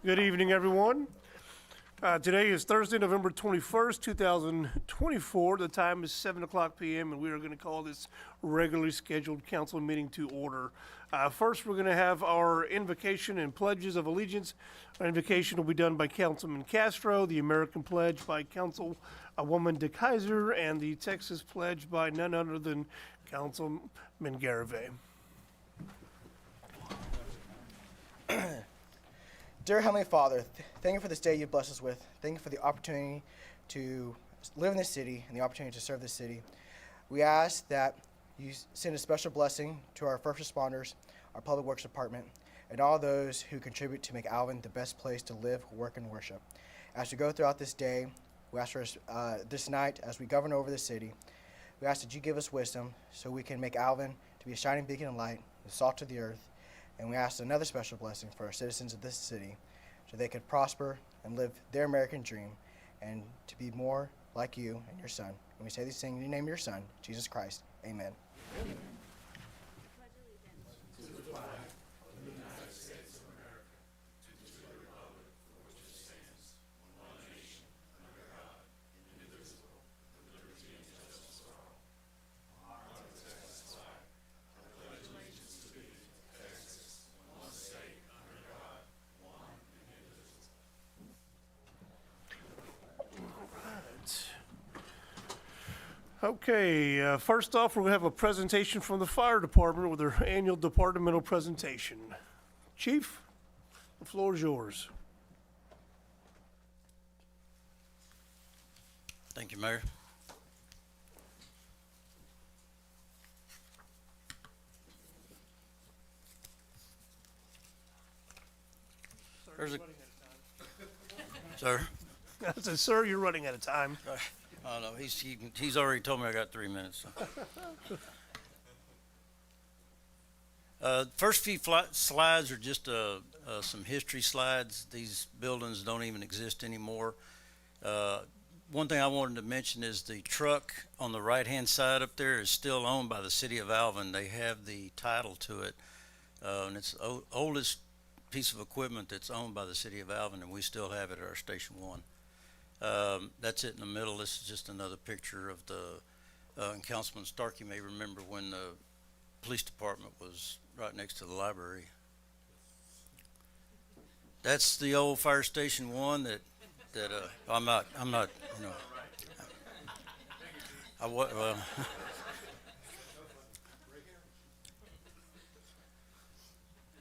Good evening, everyone. Today is Thursday, November 21st, 2024. The time is 7 o'clock p.m., and we are going to call this regularly scheduled council meeting to order. First, we're going to have our invocation and pledges of allegiance. Our invocation will be done by Councilman Castro, the American Pledge by Councilwoman DeKaiser, and the Texas Pledge by none other than Councilman Garave. Dear Heavenly Father, thank you for this day you've blessed us with. Thank you for the opportunity to live in this city and the opportunity to serve this city. We ask that you send a special blessing to our first responders, our public works department, and all those who contribute to make Alvin the best place to live, work, and worship. As we go throughout this day, we ask for this night, as we govern over the city, we ask that you give us wisdom so we can make Alvin to be a shining beacon of light, the salt of the earth. And we ask another special blessing for our citizens of this city so they could prosper and live their American dream and to be more like you and your son. And we say these things in the name of your son, Jesus Christ. Amen. Okay, first off, we're going to have a presentation from the fire department with their annual departmental presentation. Chief, the floor is yours. Thank you, Mayor. Sir? I said, sir, you're running out of time. Oh, no, he's already told me I got 3 minutes. So. First few slides are just some history slides. These buildings don't even exist anymore. One thing I wanted to mention is the truck on the right-hand side up there is still owned by the city of Alvin. They have the title to it, and it's the oldest piece of equipment that's owned by the city of Alvin, and we still have it at our Station 1. That's it in the middle. This is just another picture of and Councilman Stark, you may remember when the police department was right next to the library. That's the old Fire Station 1 that I'm not, you know, well,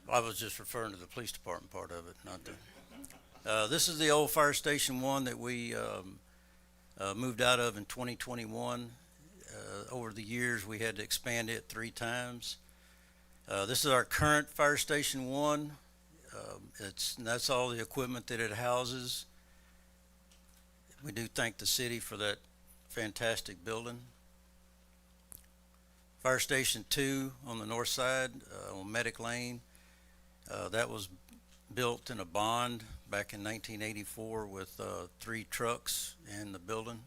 I was just referring to the police department part of it, not the. This is the old Fire Station 1 that we moved out of in 2021. Over the years, we had to expand it 3 times. This is our current Fire Station 1. That's all the equipment that it houses. We do thank the city for that fantastic building. Fire Station 2 on the north side on Medic Lane. That was built in a bond back in 1984 with 3 trucks in the building.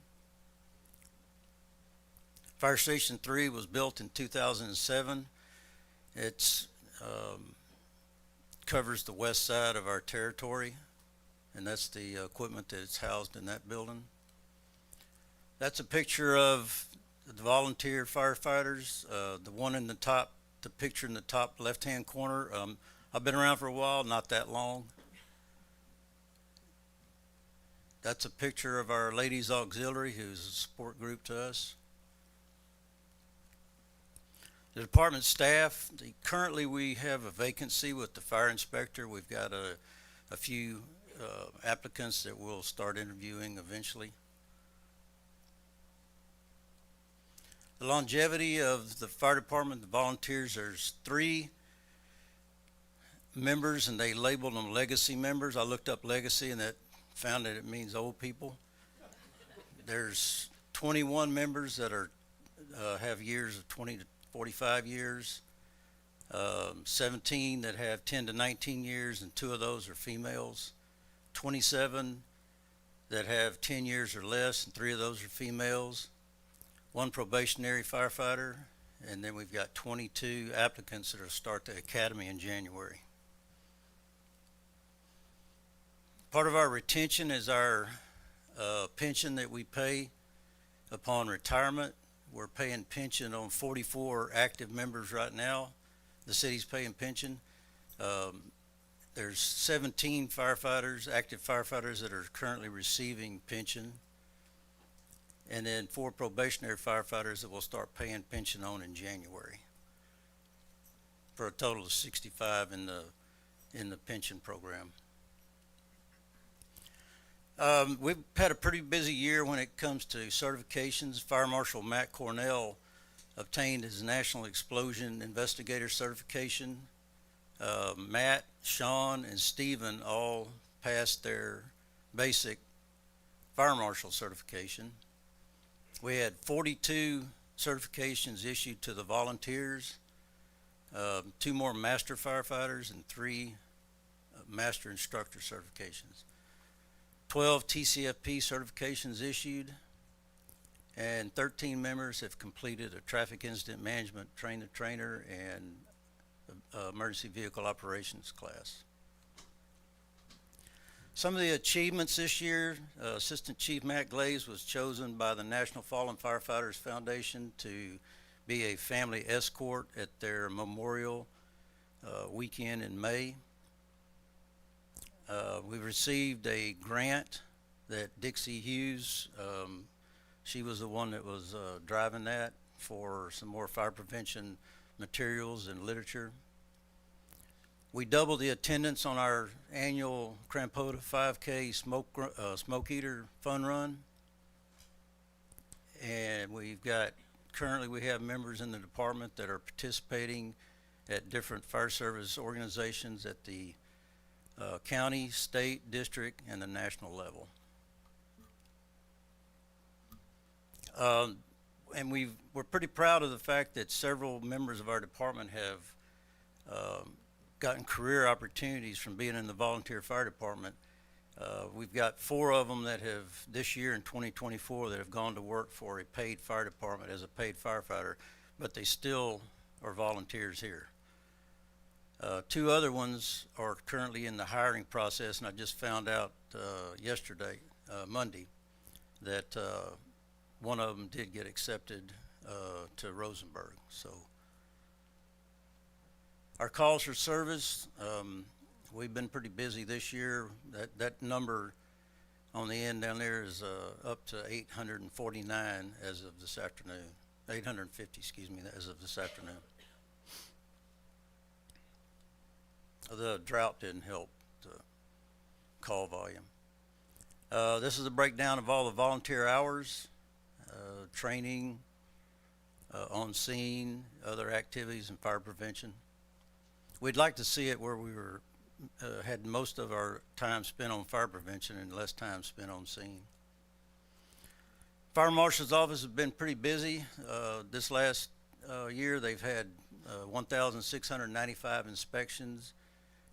Fire Station 3 was built in 2007. It's covers the west side of our territory, and that's the equipment that's housed in that building. That's a picture of the volunteer firefighters. The one in the top, the picture in the top left-hand corner. I've been around for a while, not that long. That's a picture of our Ladies Auxiliary, who's a support group to us. The department staff, currently we have a vacancy with the fire inspector. We've got a few applicants that we'll start interviewing eventually. The longevity of the fire department, the volunteers, there's 3 members, and they labeled them legacy members. I looked up legacy, and that found that it means old people. There's 21 members that are have years of 20 to 45 years, 17 that have 10 to 19 years, and 2 of those are females. 27 that have 10 years or less, and 3 of those are females. 1 probationary firefighter, and then we've got 22 applicants that will start the academy in January. Part of our retention is our pension that we pay upon retirement. We're paying pension on 44 active members right now. The city's paying pension. There's 17 firefighters, active firefighters, that are currently receiving pension. And then 4 probationary firefighters that will start paying pension on in January, for a total of 65 in the pension program. We've had a pretty busy year when it comes to certifications. Fire Marshal Matt Cornell obtained his National Explosion Investigator certification. Matt, Sean, and Stephen all passed their basic fire marshal certification. We had 42 certifications issued to the volunteers, 2 more master firefighters, and 3 master instructor certifications. 12 TCFP certifications issued, and 13 members have completed a traffic incident management train-the-trainer and emergency vehicle operations class. Some of the achievements this year: Assistant Chief Matt Glaze was chosen by the National Fallen Firefighters Foundation to be a family escort at their memorial weekend in May. We received a grant that Dixie Hughes, she was the one that was driving that, for some more fire prevention materials and literature. We doubled the attendance on our annual Crampota 5K Smoke Eater Fun Run. And currently we have members in the department that are participating at different fire service organizations at the county, state, district, and the national level. And we're pretty proud of the fact that several members of our department have gotten career opportunities from being in the volunteer fire department. We've got 4 of them that have, this year in 2024, that have gone to work for a paid fire department as a paid firefighter, but they still are volunteers here. 2 other ones are currently in the hiring process, and I just found out yesterday, Monday, that one of them did get accepted to Rosenberg. So our calls for service, we've been pretty busy this year. That number on the end down there is up to 849 as of this afternoon. 850, excuse me, as of this afternoon. The drought didn't help the call volume. This is a breakdown of all the volunteer hours, training, on scene, other activities, and fire prevention. We'd like to see it where we were had most of our time spent on fire prevention and less time spent on scene. Fire Marshal's office has been pretty busy. This last year they've had 1,695 inspections,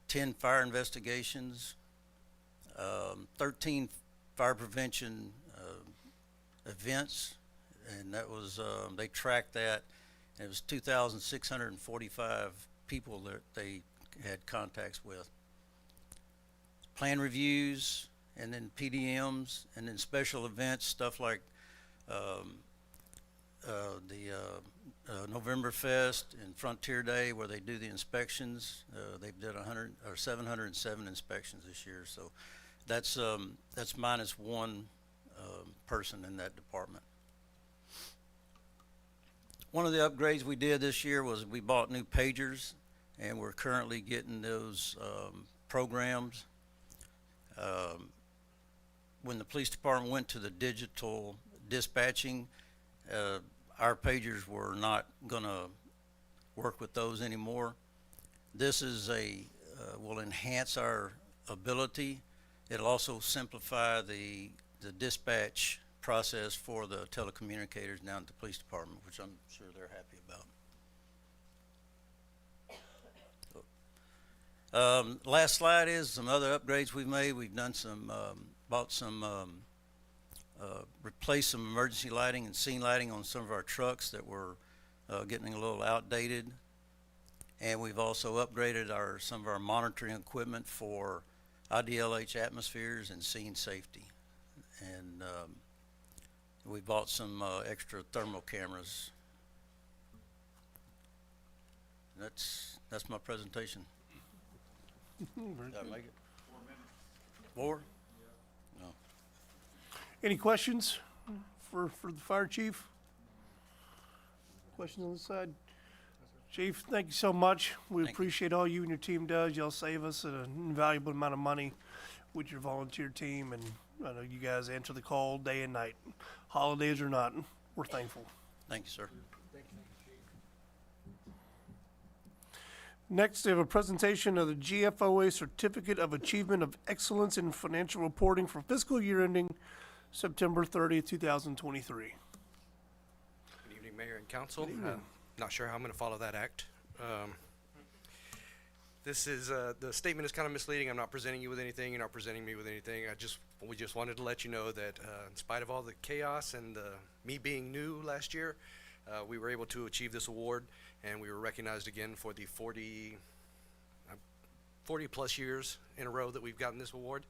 10 fire investigations, 13 fire prevention events, and that was they tracked that, and it was 2,645 people that they had contacts with. Plan reviews, and then PDMs, and then special events, stuff like November Fest and Frontier Day, where they do the inspections. They've did 707 inspections this year, so that's minus 1 person in that department. One of the upgrades we did this year was we bought new pagers, and we're currently getting those programs. When the police department went to the digital dispatching, our pagers were not going to work with those anymore. This is will enhance our ability. It'll also simplify the dispatch process for the telecommunicators down at the police department, which I'm sure they're happy about. Last slide is some other upgrades we've made. We've done replaced some emergency lighting and scene lighting on some of our trucks that were getting a little outdated. And we've also upgraded some of our monitoring equipment for IDLH atmospheres and scene safety. And we bought some extra thermal cameras. That's my presentation. Did I make it? 4 minutes. 4? No. Any questions for the fire chief? Questions on the side? Chief, thank you so much. We Thank you. appreciate all you and your team does. Y'all save us an invaluable amount of money with your volunteer team, and I know you guys answer the call day and night, holidays or not. We're thankful. Thank you, sir. Next, we have a presentation of the GFOA Certificate of Achievement of Excellence in Financial Reporting for fiscal year ending September 30th, 2023. Good evening, Mayor and Council. Not sure how I'm going to follow that act. This is, the statement is kind of misleading. I'm not presenting you with anything. You're not presenting me with anything. We just wanted to let you know that in spite of all the chaos and me being new last year, we were able to achieve this award, and we were recognized again for the 40 plus years in a row that we've gotten this award.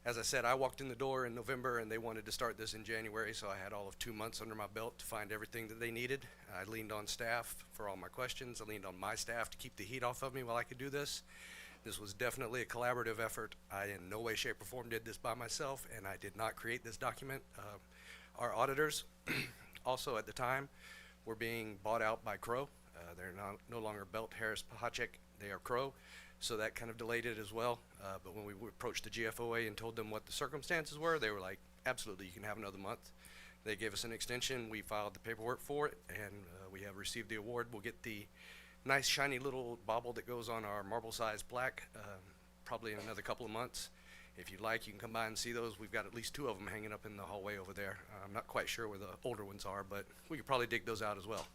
As I said, I walked in the door in November and they wanted to start this in January, so I had all of 2 months under my belt to find everything that they needed. I leaned on staff for all my questions. I leaned on my staff to keep the heat off of me while I could do this. This was definitely a collaborative effort. I in no way, shape, or form did this by myself, and I did not create this document. Our auditors also at the time were being bought out by Crow. They're no longer Belt Harris Pahachek, they are Crow. So that kind of delayed it as well. But when we approached the GFOA and told them what the circumstances were, they were like, absolutely, you can have another month. They gave us an extension. We filed the paperwork for it, and we have received the award. We'll get the nice, shiny little bauble that goes on our marble-sized plaque probably in another couple of months. If you'd like, you can come by and see those. We've got at least 2 of them hanging up in the hallway over there. I'm not quite sure where the older ones are, but we could probably dig those out as well.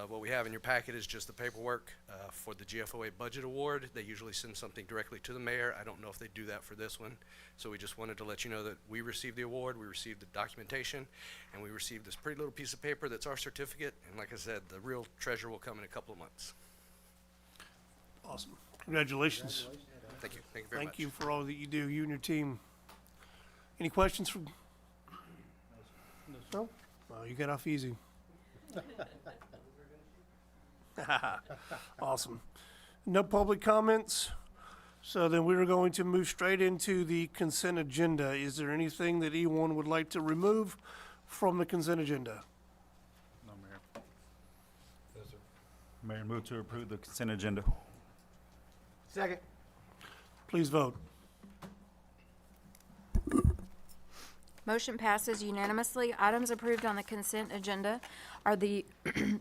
What we have in your packet is just the paperwork for the GFOA Budget Award. They usually send something directly to the mayor. I don't know if they do that for this one. So we just wanted to let you know that we received the award, we received the documentation, and we received this pretty little piece of paper that's our certificate. And like I said, the real treasure will come in a couple of months. Awesome. Congratulations. Thank you. Thank you very much. Thank you for all that you do, you and your team. Any questions from? No? Well, you got off easy. Awesome. No public comments. So then we are going to move straight into the consent agenda. Is there anything that anyone would like to remove from the consent agenda? No, Mayor. Mayor, move to approve the consent agenda. Second. Please vote. Motion passes unanimously. Items approved on the consent agenda are the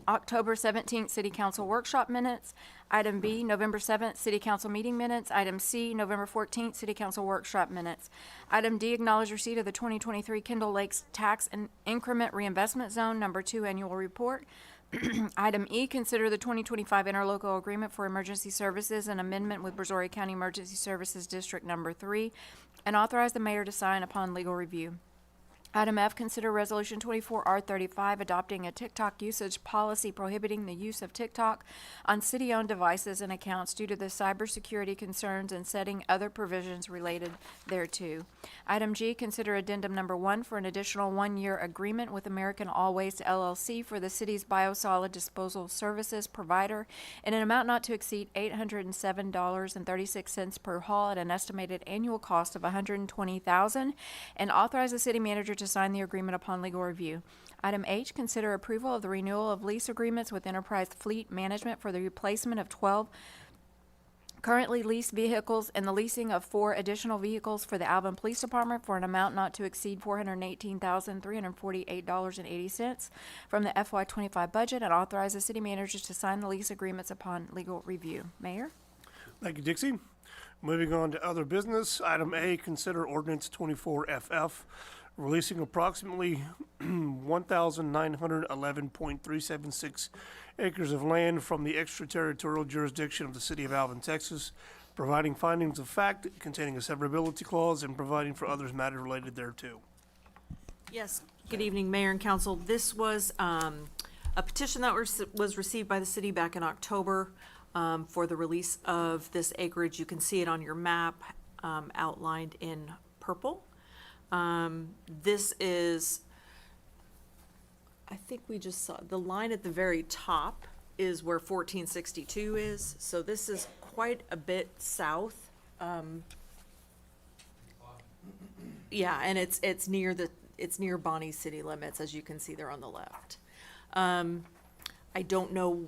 October 17th City Council Workshop Minutes, item B, November 7th City Council Meeting Minutes, item C, November 14th City Council Workshop Minutes, item D, acknowledge receipt of the 2023 Kendall Lakes Tax and Increment Reinvestment Zone Number 2 Annual Report. Item E, consider the 2025 interlocal agreement for emergency services and amendment with Brazoria County Emergency Services District Number 3, and authorize the mayor to sign upon legal review. Item F, consider Resolution 24R35 adopting a TikTok usage policy prohibiting the use of TikTok on city-owned devices and accounts due to the cybersecurity concerns and setting other provisions related thereto. Item G, consider Addendum Number 1 for an additional 1-year agreement with American All Waste LLC for the city's biosolid disposal services provider in an amount not to exceed $807.36 per haul at an estimated annual cost of $120,000, and authorize the city manager to sign the agreement upon legal review. Item H, consider approval of the renewal of lease agreements with Enterprise Fleet Management for the replacement of 12 currently leased vehicles and the leasing of 4 additional vehicles for the Alvin Police Department for an amount not to exceed $418,348.80 from the FY25 budget, and authorize the city manager to sign the lease agreements upon legal review. Mayor? Thank you, Dixie. Moving on to other business. Item A, consider ordinance 24FF, releasing approximately 1,911.376 acres of land from the extraterritorial jurisdiction of the city of Alvin, Texas, providing findings of fact containing a severability clause and providing for others matters related thereto. Yes, good evening, Mayor and Council. This was a petition that was received by the city back in October. for the release of this acreage. You can see it on your map, outlined in purple. This is, I think we just saw, the line at the very top is where 1462 is, so this is quite a bit south. Yeah, and it's near Bonnie's city limits, as you can see there on the left. I don't know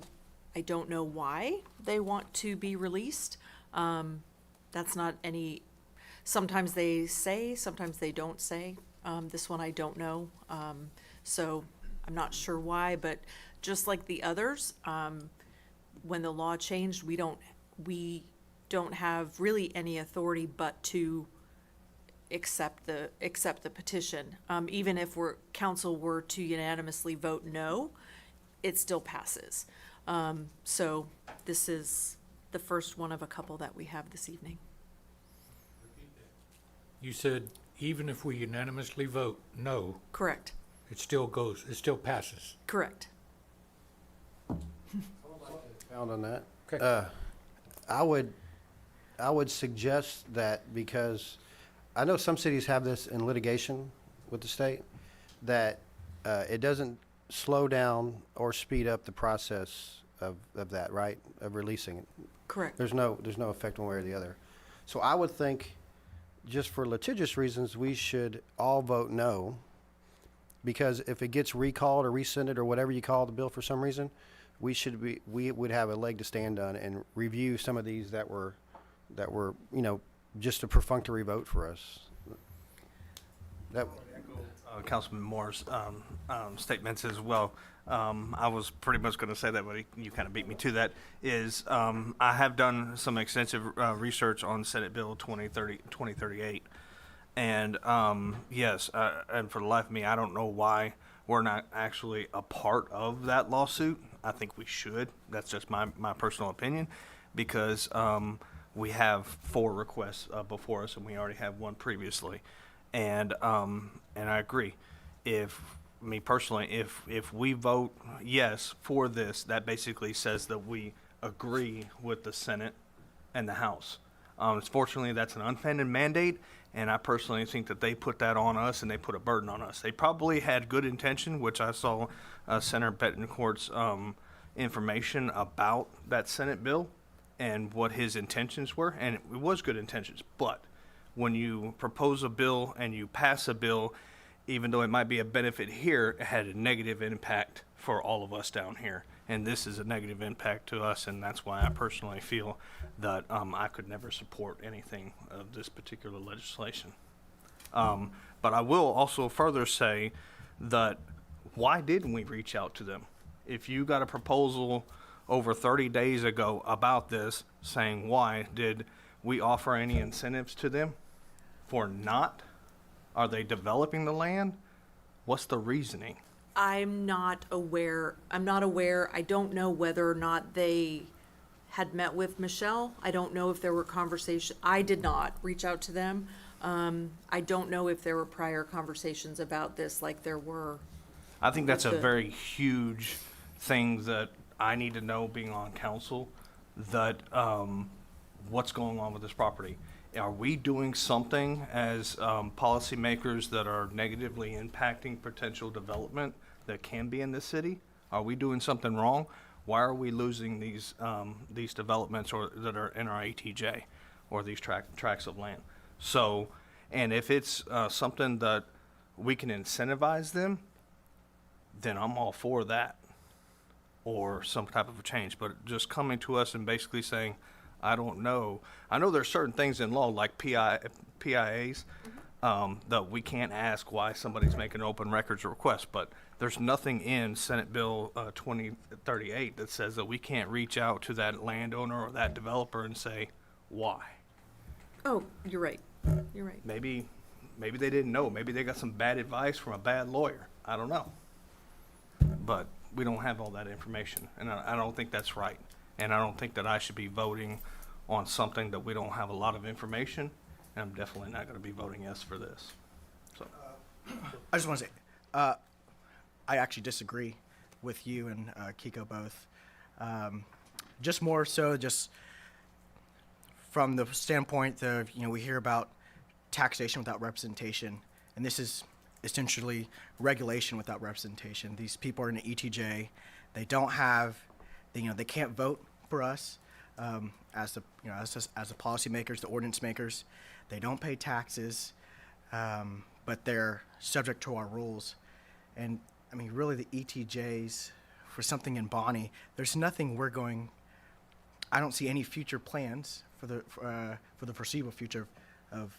why they want to be released. That's not any, sometimes they say, sometimes they don't say. This one I don't know, so I'm not sure why, but just like the others, when the law changed, we don't have really any authority but to accept the petition. Even if council were to unanimously vote no, it still passes. So this is the first one of a couple that we have this evening. You said even if we unanimously vote no, Correct, it still passes. correct. Found on that. Okay. I would suggest that, because I know some cities have this in litigation with the state, that it doesn't slow down or speed up the process of that, right? Of releasing it. Correct. There's no effect one way or the other. So I would think, just for litigious reasons, we should all vote no, because if it gets recalled or rescinded or whatever you call the bill for some reason, we would have a leg to stand on and review some of these that were just a perfunctory vote for us. That Councilman Moore's statements as well. I was pretty much going to say that, but you kind of beat me to that. I have done some extensive research on Senate Bill 2038. And yes, and for the life of me, I don't know why we're not actually a part of that lawsuit. I think we should. That's just my personal opinion, because we have 4 requests before us, and we already have one previously. And I agree. If we vote yes for this, that basically says that we agree with the Senate and the House. Fortunately, that's an unfunded mandate, and I personally think that they put that on us, and they put a burden on us. They probably had good intention, which I saw Senator Betancourt's information about that Senate bill and what his intentions were, and it was good intentions. But when you propose a bill and you pass a bill, even though it might be a benefit here, it had a negative impact for all of us down here. And this is a negative impact to us, and that's why I personally feel that I could never support anything of this particular legislation. But I will also further say that why didn't we reach out to them? If you got a proposal over 30 days ago about this, saying why, did we offer any incentives to them for not? Are they developing the land? What's the reasoning? I'm not aware. I don't know whether or not they had met with Michelle. I don't know if there were conversations. I did not reach out to them. I don't know if there were prior conversations about this like there were. I think that's a Good. very huge thing that I need to know, being on council, that what's going on with this property. Are we doing something as policymakers that are negatively impacting potential development that can be in the city? Are we doing something wrong? Why are we losing these developments or that are in our ATJ or these tracts of land? So, and if it's something that we can incentivize them, then I'm all for that, or some type of a change. But just coming to us and basically saying, I don't know. I know there's certain things in law like PIAs that we can't ask why somebody's making an open records request, but there's nothing in Senate Bill 2038 that says that we can't reach out to that landowner or that developer and say why. Oh, you're right. You're right. Maybe they didn't know. Maybe they got some bad advice from a bad lawyer. I don't know. But we don't have all that information, and I don't think that's right. And I don't think that I should be voting on something that we don't have a lot of information, and I'm definitely not going to be voting yes for this. So, I just want to say, I actually disagree with you and Kiko both. just more so just from the standpoint of, we hear about taxation without representation, and this is essentially regulation without representation. These people are in an ETJ. They don't have, they can't vote for us as the, as the policymakers, the ordinance makers. They don't pay taxes, but they're subject to our rules. And I mean, really, the ETJs for something in Bonnie, there's nothing I don't see any future plans for the foreseeable future of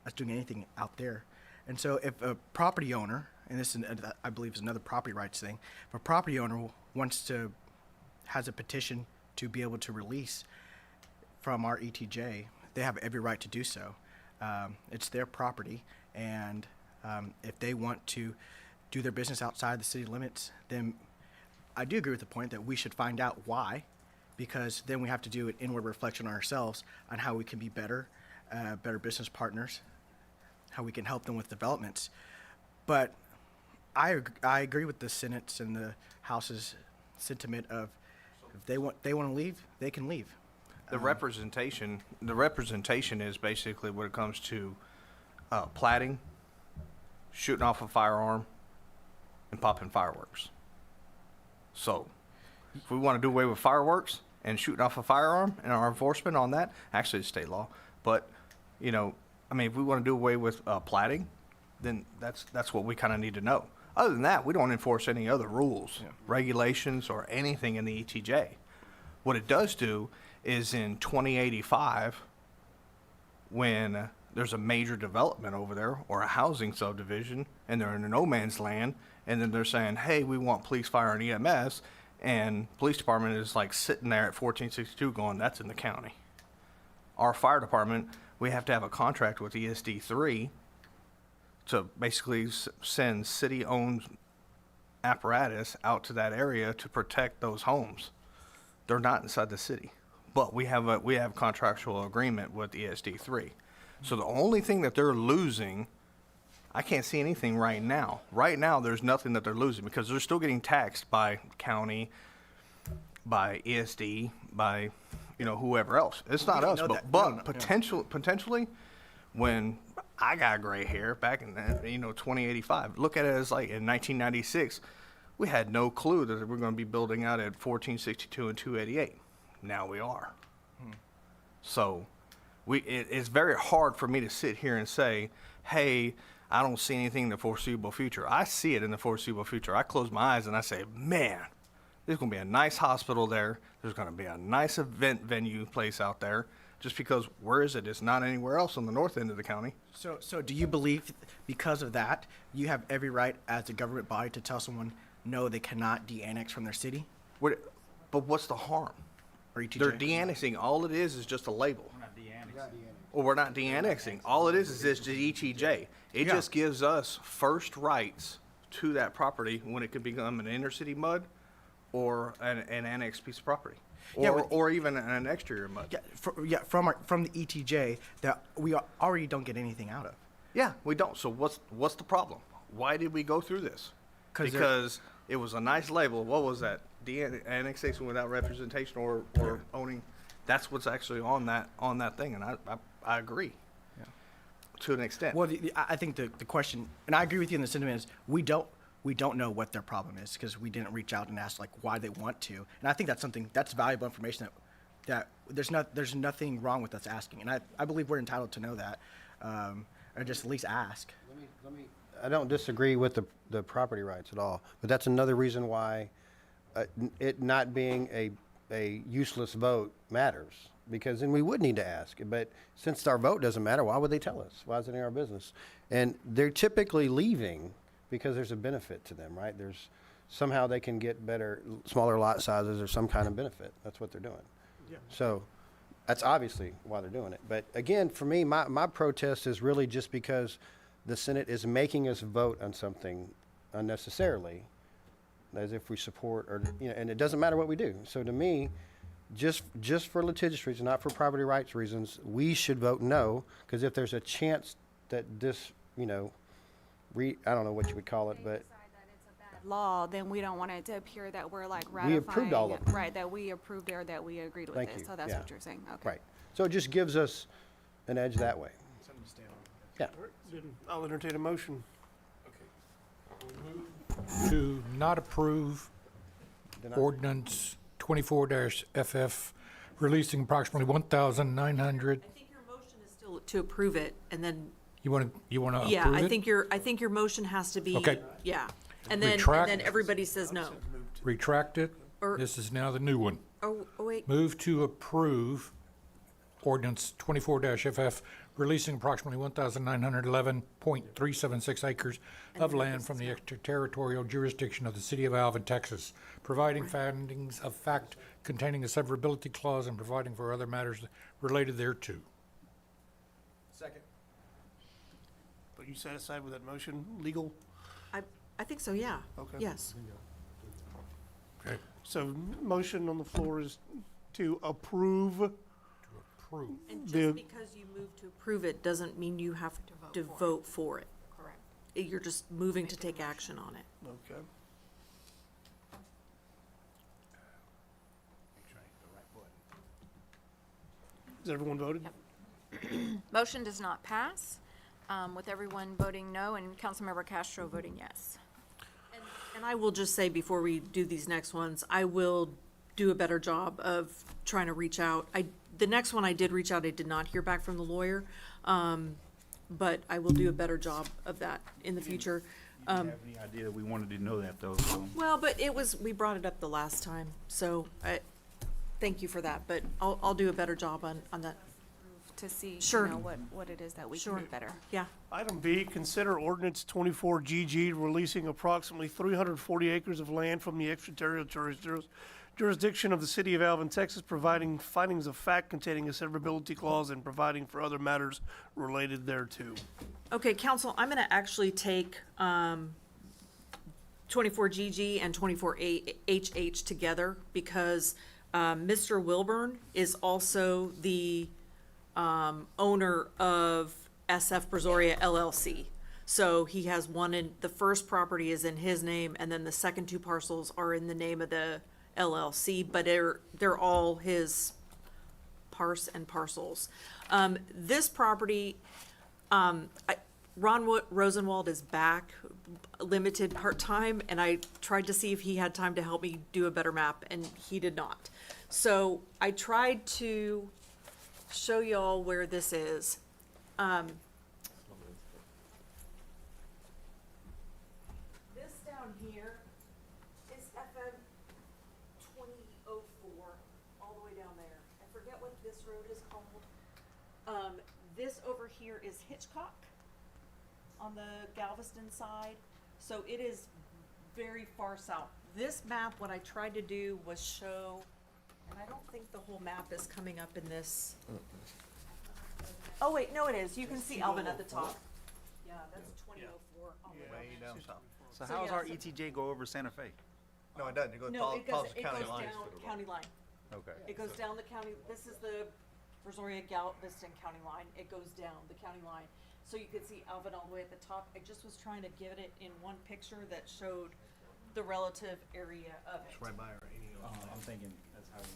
us doing anything out there. And so if a property owner, and this is, I believe is another property rights thing, if a property owner has a petition to be able to release from our ETJ, they have every right to do so. It's their property, and if they want to do their business outside the city limits, then I do agree with the point that we should find out why, because then we have to do an inward reflection on ourselves on how we can be better business partners, how we can help them with developments. But I agree with the Senate's and the House's sentiment of if they want to leave, they can leave. The representation is basically when it comes to plating, shooting off a firearm, and popping fireworks. So, if we want to do away with fireworks and shooting off a firearm and our enforcement on that, actually it's state law, but, if we want to do away with plating, then that's what we kind of need to know. Other than that, we don't enforce any other rules, regulations, or anything in the ETJ. What it does do is in 2085, when there's a major development over there or a housing subdivision and they're in a no man's land, and then they're saying, hey, we want police, fire, and EMS, and police department is like sitting there at 1462 going, that's in the county. Our fire department, we have to have a contract with ESD3 to basically send city-owned apparatus out to that area to protect those homes. They're not inside the city, but we have contractual agreement with ESD3. So the only thing that they're losing, I can't see anything right now. Right now, there's nothing that they're losing because they're still getting taxed by county, by ESD, by whoever else. It's not us, but potentially, when I got gray hair back in 2085, look at it as like in 1996, we had no clue that we're going to be building out at 1462 and 288. Now we are. So it's very hard for me to sit here and say, hey, I don't see anything in the foreseeable future. I see it in the foreseeable future. I close my eyes and I say, man, there's going to be a nice hospital there. There's going to be a nice event venue place out there. Just because, where is it? It's not anywhere else on the north end of the county. So do you believe because of that, you have every right as a government body to tell someone, no, they cannot de-annex from their city? But what's the harm? Or ETJ? They're de-annexing. All it is just a label. Well, we're not de-annexing. All it is just ETJ. It just gives us first rights to that property when it could become an inner city MUD or an annexed piece of property. Or even an exterior MUD. From the ETJ that we already don't get anything out of. Yeah, we don't. So what's the problem? Why did we go through this? Because it was a nice label. What was that? Annexation without representation or owning. That's what's actually on that thing, and I agree. To an extent. Well, I think the question, and I agree with you in the sentiment, is we don't know what their problem is because we didn't reach out and ask why they want to. And I think that's valuable information that there's nothing wrong with us asking. And I believe we're entitled to know that, or just at least ask. I don't disagree with the property rights at all, but that's another reason why it not being a useless vote matters, because then we would need to ask. But since our vote doesn't matter, why would they tell us? Why is it in our business? And they're typically leaving because there's a benefit to them, right? Somehow they can get better, smaller lot sizes or some kind of benefit. That's what they're doing. Yeah. So that's obviously why they're doing it. But again, for me, my protest is really just because the Senate is making us vote on something unnecessarily, as if we support and it doesn't matter what we do. So to me, just for litigious reasons, not for property rights reasons, we should vote no, because if there's a chance that this, I don't know what you would call it, but law, then we don't want it to appear that we're like ratifying. approved all of them. Right, that we approved or that we agreed with Thank it. you. So that's Yeah. what you're saying, okay. Right. So it just gives us an edge that way. Yeah. All right, then I'll entertain a motion. To not approve Deny. ordinance 24-FF, releasing approximately 1,900. I think your motion is still to approve it, and then, You want to approve it? yeah, I think your motion has to be. Okay. Yeah, and then Retract. everybody says no. Retract it. Or- This is now the new one. Oh, wait, Move to approve ordinance 24-FF, releasing approximately 1,911.376 acres of land from the extraterritorial jurisdiction of the city of Alvin, Texas, providing findings of fact containing a severability clause and providing for other matters related thereto. Second. Are you satisfied with that motion? Legal? I think so, yeah. Okay. Yes. Okay. So motion on the floor is to approve. Approve. And The- just because you move to approve it doesn't mean you have to vote for it. Correct. You're just moving to take action on it. Okay. Has everyone voted? Motion does not pass, with everyone voting no and Councilmember Castro voting yes. And I will just say, before we do these next ones, I will do a better job of trying to reach out. The next one I did reach out, I did not hear back from the lawyer, but I will do a better job of that in the future. You didn't have any idea that we wanted to know that, though, so. Well, but we brought it up the last time, so thank you for that, but I'll do a better job on that. To see, Sure. you know, what it is that we Sure. can do better. Yeah, Item B, consider ordinance 24GG releasing approximately 340 acres of land from the extraterritorial jurisdiction of the city of Alvin, Texas, providing findings of fact containing a severability clause and providing for other matters related thereto. okay, council, I'm gonna actually take 24GG and 24HH together, because Mr. Wilburn is also the owner of SF Brazoria LLC. So he has the first property is in his name, and then the second two parcels are in the name of the LLC, but they're all his parcels. This property, Ron Rosenwald is back, limited part-time, and I tried to see if he had time to help me do a better map, and he did not. So I tried to show y'all where this is. This down here is FM 2004, all the way down there. I forget what this road is called. This over here is Hitchcock on the Galveston side. So it is very far south. This map, what I tried to do was show, and I don't think the whole map is coming up in this. Oh, wait, no, it is. You can see Alvin at the top. Yeah, that's 2004 on the Way left. down south. So So, how does yeah, our so- ETJ go over Santa Fe? No, it doesn't. It goes, No, it goes, follows the it county goes line. down county line. Okay. It goes down the county, this is the Brazoria Galveston county line. It goes down the county line. So you could see Alvin all the way at the top. I just was trying to get it in one picture that showed the relative area of it. Right by our 80. I'm thinking that's Highway 6.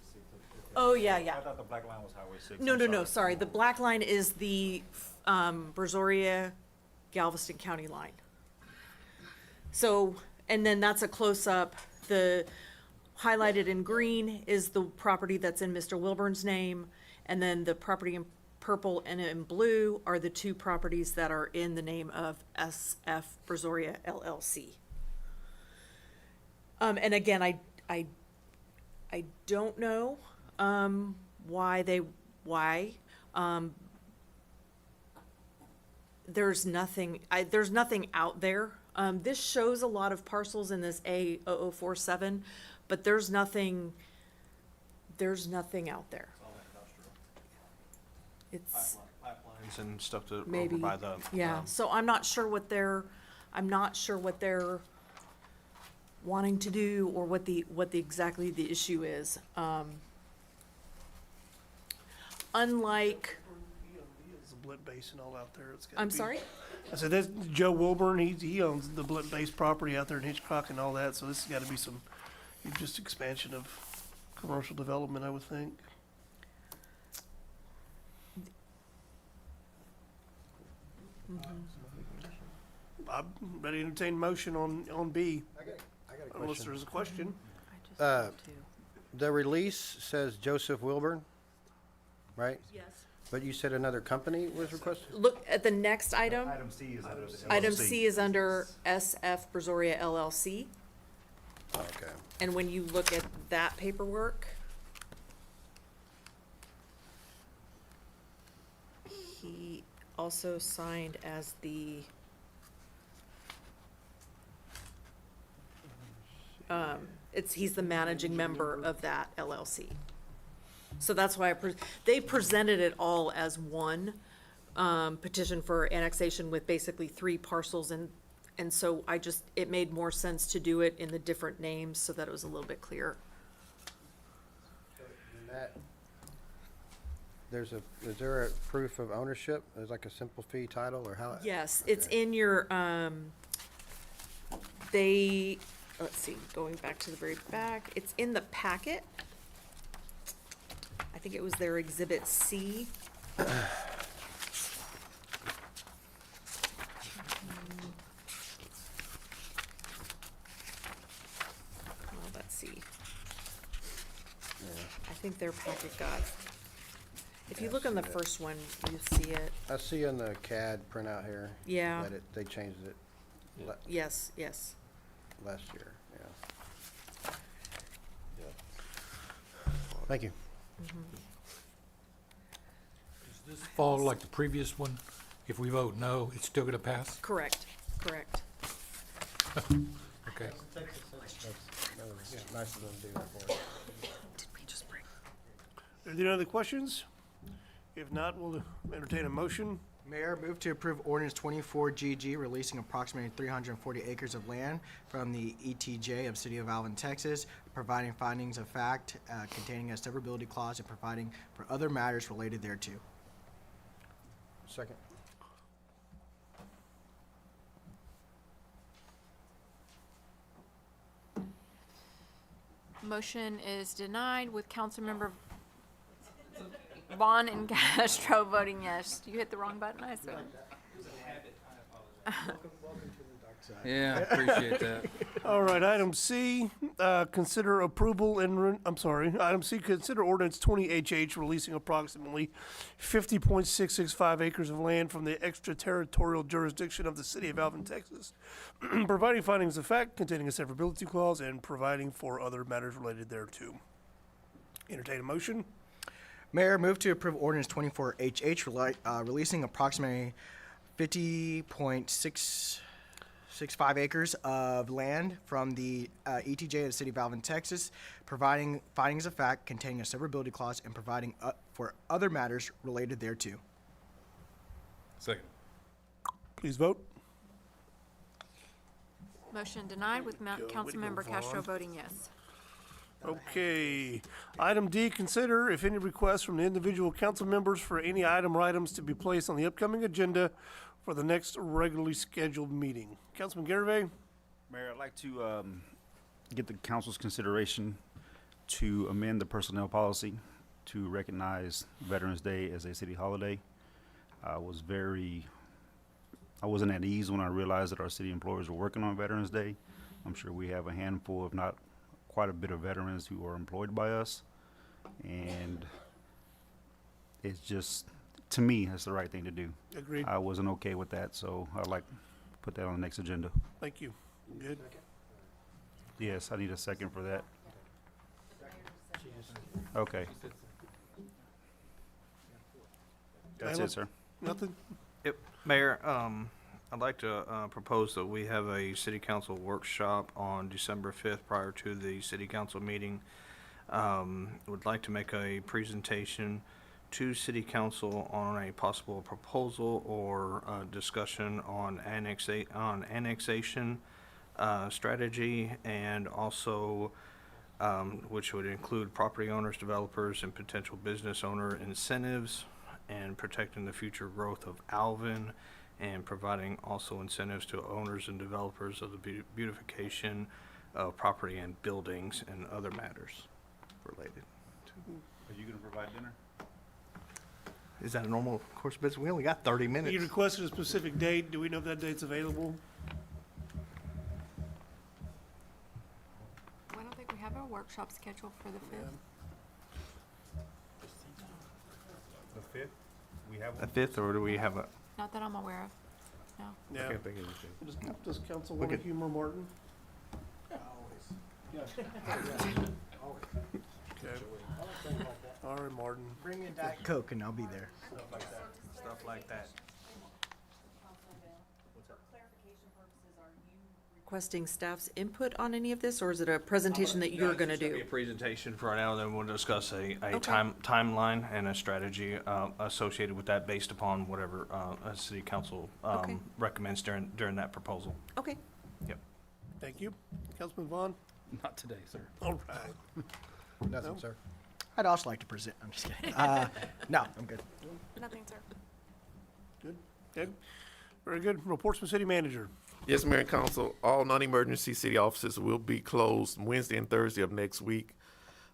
Oh, yeah, yeah. I thought the black line was Highway 6. No, I'm no, no, sorry. The black line is the Brazoria Galveston county line. So, and then that's a close-up. The highlighted in green is the property that's in Mr. Wilburn's name, and then the property in purple and in blue are the two properties that are in the name of SF Brazoria LLC. And again, I don't know why. There's nothing out there. This shows a lot of parcels in this A0047, but there's nothing out there. It's Pipelines and stuff to over maybe, by the. yeah, so I'm not sure what they're wanting to do or what exactly the issue is. Unlike, There's a Blit Basin all out there. It's gotta I'm be- sorry? I said, that's Joe Wilburn, he owns the base property out there in Hitchcock and all that, so this has gotta be some, just expansion of commercial development, I would think. I'm ready to entertain motion on B, I got a unless question. there's a question. The release says Joseph Wilburn, right? Yes. But you said another company was requested? Look at the next item. Item C is under the Item LLC. C is under SF Brazoria LLC. Okay. And when you look at that paperwork, he also signed as he's the managing member of that LLC. So that's why they presented it all as one, petition for annexation with basically 3 parcels, and so it made more sense to do it in the different names so that it was a little bit clearer. Is there a proof of ownership? There's like a simple fee title or how? Yes, it's in your, let's see, going back to the very back, it's in the packet. I think it was their Exhibit C. Well, let's see. I think their packet got, if you look on the first one, you see it. I see on the CAD printout here. Yeah. That they changed it Yes. last year, yeah. Thank you. Fall like the previous one, if we vote no, it's still gonna pass? Correct. Okay. Nice of them to do that for us. Are there any other questions? If not, we'll entertain a motion. Mayor, move to approve ordinance 24GG, releasing approximately 340 acres of land from the ETJ of City of Alvin, Texas, providing findings of fact containing a severability clause and providing for other matters related thereto. Second. Motion is denied with Councilmember Vaughn and Castro voting yes. You hit the wrong button, I said. Yeah, I appreciate that. All right, item C, consider approval and, item C, consider ordinance 20HH releasing approximately 50.665 acres of land from the extraterritorial jurisdiction of the City of Alvin, Texas, providing findings of fact containing a severability clause and providing for other matters related thereto. Entertain a motion. Mayor, move to approve ordinance 24HH, releasing approximately 50.665 acres of land from the ETJ of the City of Alvin, Texas, providing findings of fact containing a severability clause and providing for other matters related thereto. Second. Please vote. Motion denied with Councilmember Castro voting yes. Okay. Item D, consider if any requests from the individual council members for any item or items to be placed on the upcoming agenda for the next regularly scheduled meeting. Councilman Garvey? Mayor, I'd like to get the council's consideration to amend the personnel policy to recognize Veterans Day as a city holiday. I wasn't at ease when I realized that our city employees were working on Veterans Day. I'm sure we have a handful, if not quite a bit of veterans who are employed by us. And it's just, to me, that's the right thing to do. Agreed. I wasn't okay with that, so I'd like to put that on the next agenda. Thank you. Good. Yes, I need a second for that. Okay. That's Tyler? it, sir. Nothing? Yep, Mayor, I'd like to propose that we have a city council workshop on December 5th prior to the city council meeting. Would like to make a presentation to city council on a possible proposal or discussion on annexation strategy, and also which would include property owners, developers, and potential business owner incentives, and protecting the future growth of Alvin, and providing also incentives to owners and developers of the beautification of property and buildings and other matters related. Are you gonna provide dinner? Is that a normal course of business? We only got 30 minutes. You requested a specific date. Do we know if that date's available? I don't think we have a workshop scheduled for the 5th. The 5th? We have A 5th, or do we have a? Not that I'm aware of. No. Yeah. Okay, I think it was Does council want to could- humor Martin? Okay. All right, Martin. Bring me a Diet Coke and I'll be there. stuff like that. Requesting staff's input on any of this, or is it a presentation that you're gonna Be do? a presentation for right now, then we'll discuss a Okay. timeline and a strategy associated with that based upon whatever a city council Okay. recommends during that proposal. Okay. Yep. Thank you. Councilman Vaughn? Not today, sir. All right. Nothing, sir. I'd also like to present. I'm just kidding. No, I'm good. Nothing, sir. Good. Okay. Very good. Reports from city manager. Yes, Mayor and Council, all non-emergency city offices will be closed Wednesday and Thursday of next week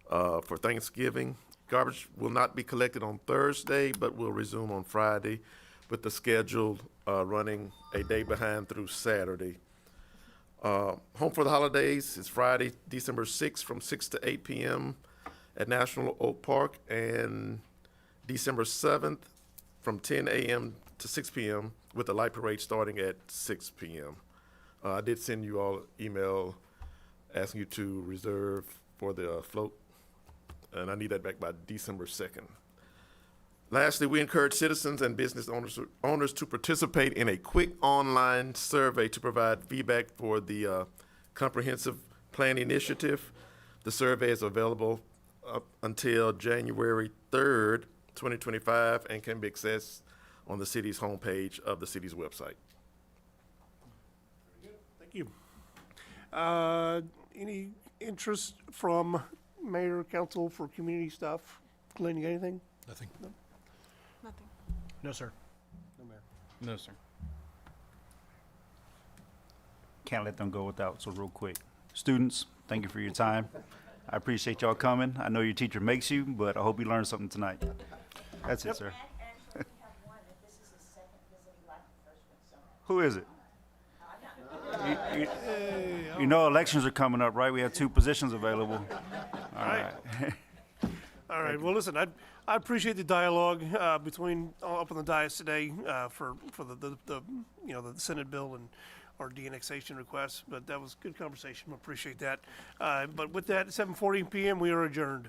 for Thanksgiving. Garbage will not be collected on Thursday, but will resume on Friday, with the schedule running a day behind through Saturday. Home for the holidays is Friday, December 6th from 6 to 8 p.m. at National Oak Park, and December 7th from 10 a.m. to 6 p.m. with the light parade starting at 6 p.m. I did send you all an email asking you to reserve for the float, and I need that back by December 2nd. Lastly, we encourage citizens and business owners to participate in a quick online survey to provide feedback for the comprehensive plan initiative. The survey is available up until January 3rd, 2025, and can be accessed on the city's homepage of the city's website. Thank you. Any interest from mayor, council for community stuff? Glenn, you got anything? Nothing. Nothing. No, sir. No, sir. Can't let them go without, so real quick. Students, thank you for your time. I appreciate y'all coming. I know your teacher makes you, but I hope you learned something tonight. That's it, sir. Actually, we have one, if this is his second visit, he liked the first one so much. Who is it? You know elections are coming up, right? We have 2 positions available. All right. All right, well, listen, I appreciate the dialogue between, up on the dais today for the you know, the Senate bill and our de-annexation requests, but that was good conversation. I appreciate that. But with that, 7:40 p.m., we are adjourned.